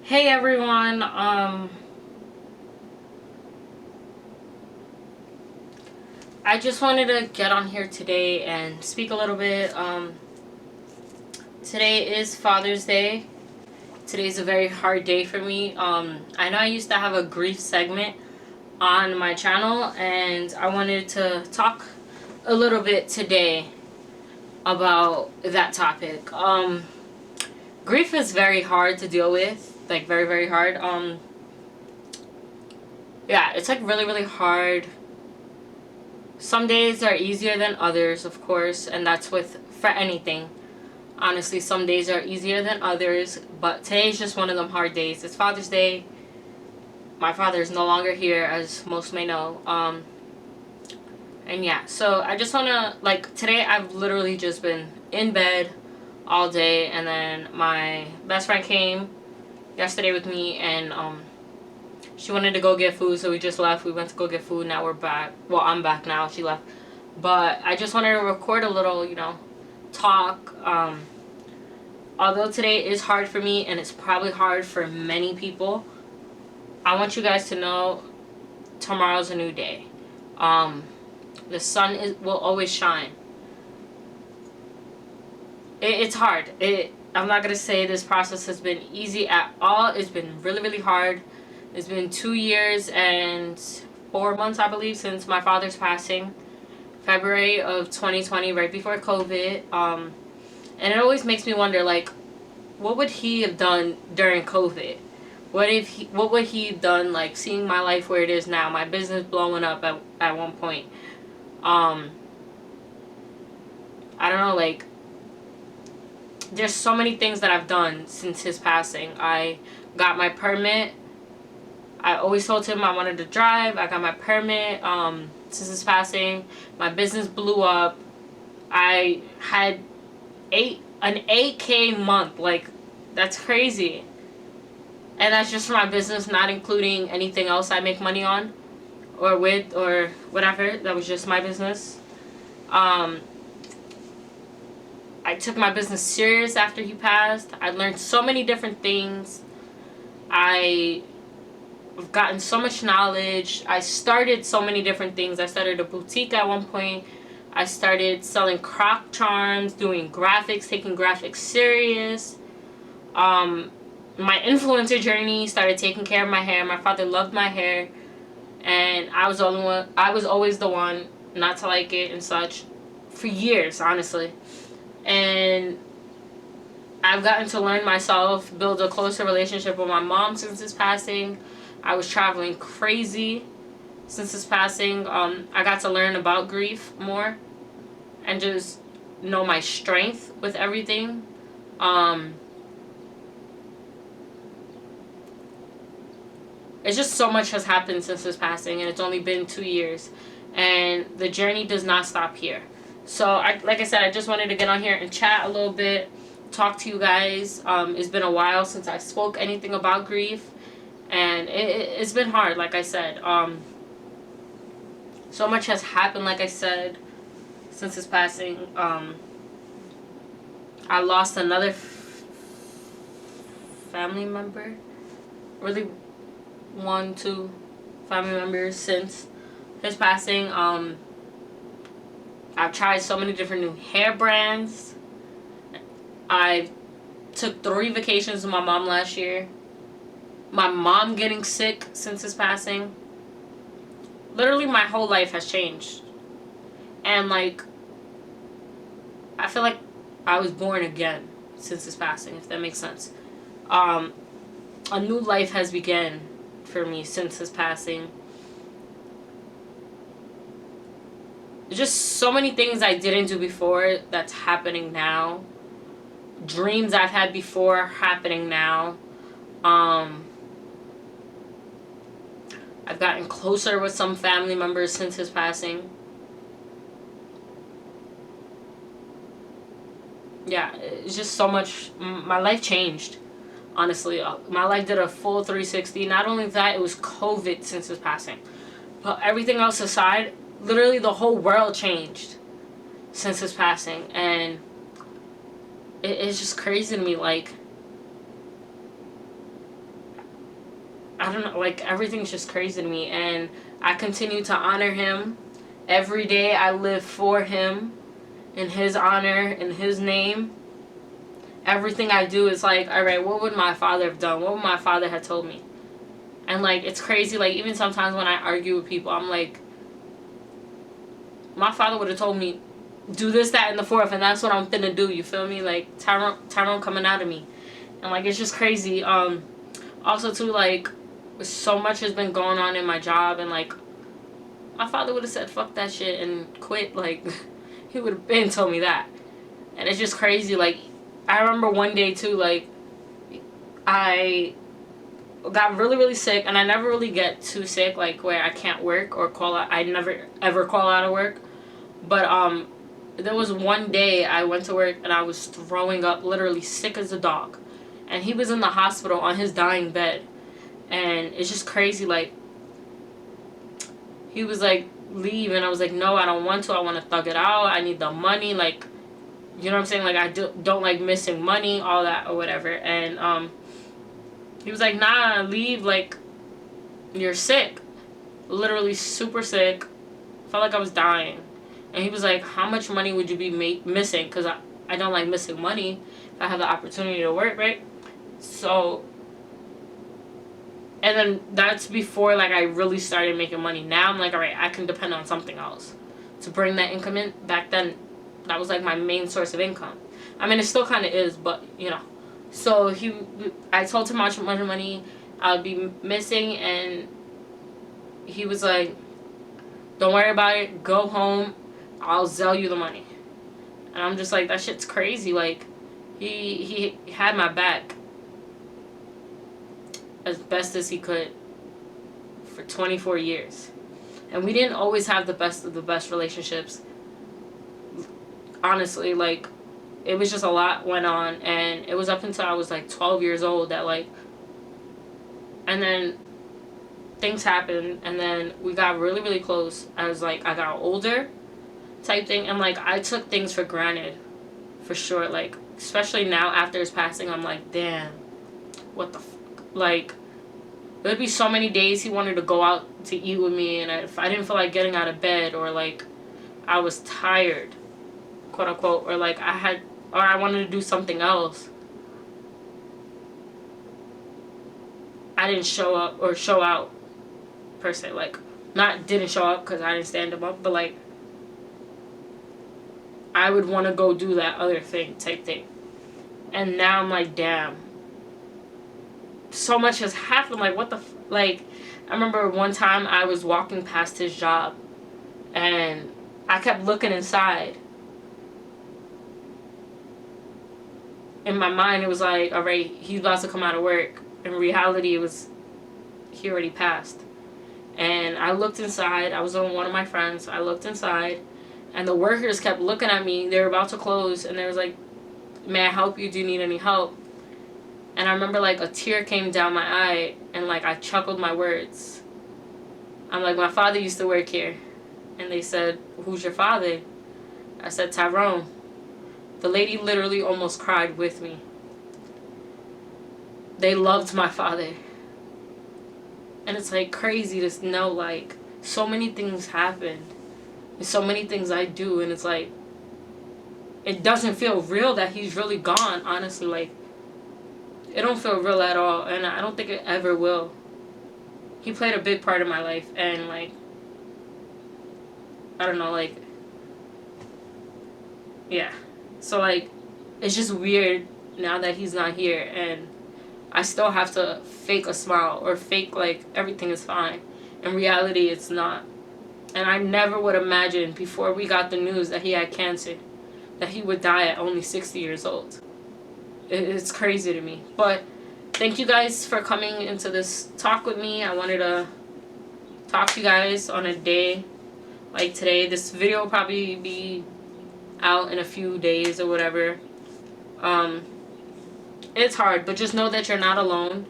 Hey everyone, I just wanted to get on here today and speak a little bit. Today is Father's Day. Today's a very hard day for me. I know I used to have a grief segment on my channel, and I wanted to talk a little bit today about that topic. Grief is very hard to deal with, like very, very hard. Yeah, it's like really, really hard. Some days are easier than others, of course, and that's for anything. Honestly, some days are easier than others, but today's just one of them hard days. It's Father's Day. My father is no longer here, as most may know. And yeah, so I just wanna, like, today I've literally just been in bed all day, and then my best friend came yesterday with me, and she wanted to go get food, so we just left. We went to go get food. Now we're back. Well, I'm back now. She left. But I just wanted to record a little, talk. Although today is hard for me, and it's probably hard for many people, I want you guys to know tomorrow's a new day. The sun will always shine. It's hard. I'm not going to say this process has been easy at all. It's been really, really hard. It's been 2 years and 4 months, I believe, since my father's passing. February of 2020, right before COVID. And it always makes me wonder, like, what would he have done during COVID? What would he have done, like, seeing my life where it is now, my business blowing up at one point? I don't know, like, there's so many things that I've done since his passing. I got my permit. I always told him I wanted to drive. I got my permit since his passing. My business blew up. I had an 8K month. Like, that's crazy. And that's just for my business, not including anything else I make money on or with or whatever. That was just my business. I took my business serious after he passed. I learned so many different things. I've gotten so much knowledge. I started so many different things. I started a boutique at one point. I started selling croc charms, doing graphics, taking graphics serious. My influencer journey, started taking care of my hair. My father loved my hair, and I was always the one not to like it and such for years, honestly. And I've gotten to learn myself, build a closer relationship with my mom since his passing. I was traveling crazy since his passing. I got to learn about grief more and just know my strength with everything. It's just so much has happened since his passing, and it's only been 2 years. And the journey does not stop here. So, like I said, I just wanted to get on here and chat a little bit, talk to you guys. It's been a while since I spoke anything about grief, and it's been hard, like I said. So much has happened, like I said, since his passing. I lost another family member. Really, 2 family members since his passing. I've tried so many different new hair brands. I took 3 vacations with my mom last year. My mom getting sick since his passing. Literally, my whole life has changed. And, like, I feel like I was born again since his passing, if that makes sense. A new life has begun for me since his passing. Just so many things I didn't do before that's happening now. Dreams I've had before happening now. I've gotten closer with some family members since his passing. Yeah, it's just so much. My life changed, honestly. My life did a full 360. Not only that, it was COVID since his passing. But everything else aside, literally the whole world changed since his passing. And it's just crazy to me, like, I don't know, like, everything's just crazy to me. And I continue to honor him. Every day I live for him, in his honor, in his name. Everything I do is like, alright, what would my father have done? What would my father have told me? And, like, it's crazy. Like, even sometimes when I argue with people, I'm like, my father would have told me, do this, that, and the fourth, and that's what I'm finna do. You feel me? Like, Tyrone coming out of me. And, like, it's just crazy. Also, too, like, so much has been going on in my job, and, like, my father would have said, fuck that shit and quit. Like, he would have been told me that. And it's just crazy. Like, I remember one day, too, like, I got really, really sick, and I never really get too sick, like, where I can't work or call out. I never, ever call out of work. But, there was one day I went to work, and I was throwing up, literally sick as a dog. And he was in the hospital on his dying bed. And it's just crazy, like, he was like, leave, and I was like, no, I don't want to. I want to thug it out. I need the money, like, you know what I'm saying? Like, I don't like missing money, all that, or whatever. And, he was like, nah, leave, like, you're sick. Literally super sick. Felt like I was dying. And he was like, how much money would you be missing? Because I don't like missing money if I have the opportunity to work, right? So, and then that's before, like, I really started making money. Now I'm like, all right, I can depend on something else to bring that income in. Back then, that was, like, my main source of income. I mean, it still kind of is, but, you know. So, I told him how much money I would be missing, and he was like, don't worry about it. Go home. I'll sell you the money. And I'm just like, that shit's crazy. Like, he had my back as best as he could for 24 years. And we didn't always have the best of the best relationships. Honestly, like, it was just a lot went on. And it was up until I was, like, 12 years old that, like, and then things happened. And then we got really, really close. I got older type thing. And, like, I took things for granted. For sure. Like, especially now after his passing, I'm like, damn. What the like, there'd be so many days he wanted to go out to eat with me, and if I didn't feel like getting out of bed, or, like, I was tired, quote unquote, or, like, I wanted to do something else, I didn't show up or show out, per se. Like, not didn't show up because I didn't stand him up, but, like, I would want to go do that other thing type thing. And now I'm like, damn. So much has happened. Like, what the like, I remember one time I was walking past his job, and I kept looking inside. In my mind, it was like, alright, he's about to come out of work. In reality, it was, he already passed. And I looked inside. I was with one of my friends. I looked inside, and the workers kept looking at me. They were about to close, and they was like, may I help you? Do you need any help? And I remember, like, a tear came down my eye, and, like, I chuckled my words. I'm like, my father used to work here. And they said, who's your father? I said, Tyrone. The lady literally almost cried with me. They loved my father. And it's, like, crazy to know, like, so many things happened. And so many things I do, and it's, like, it doesn't feel real that he's really gone, honestly. Like, it don't feel real at all, and I don't think it ever will. He played a big part in my life, and, like, I don't know, like, yeah. So, like, it's just weird now that he's not here, and I still have to fake a smile or fake, like, everything is fine. In reality, it's not. And I never would imagine before we got the news that he had cancer, that he would die at only 60 years old. It's crazy to me. But thank you guys for coming into this talk with me. I wanted to talk to you guys on a day like today. This video will probably be out in a few days or whatever. It's hard, but just know that you're not alone.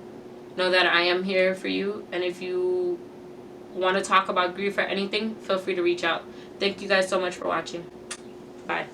Know that I am here for you. And if you want to talk about grief or anything, feel free to reach out. Thank you guys so much for watching. Bye.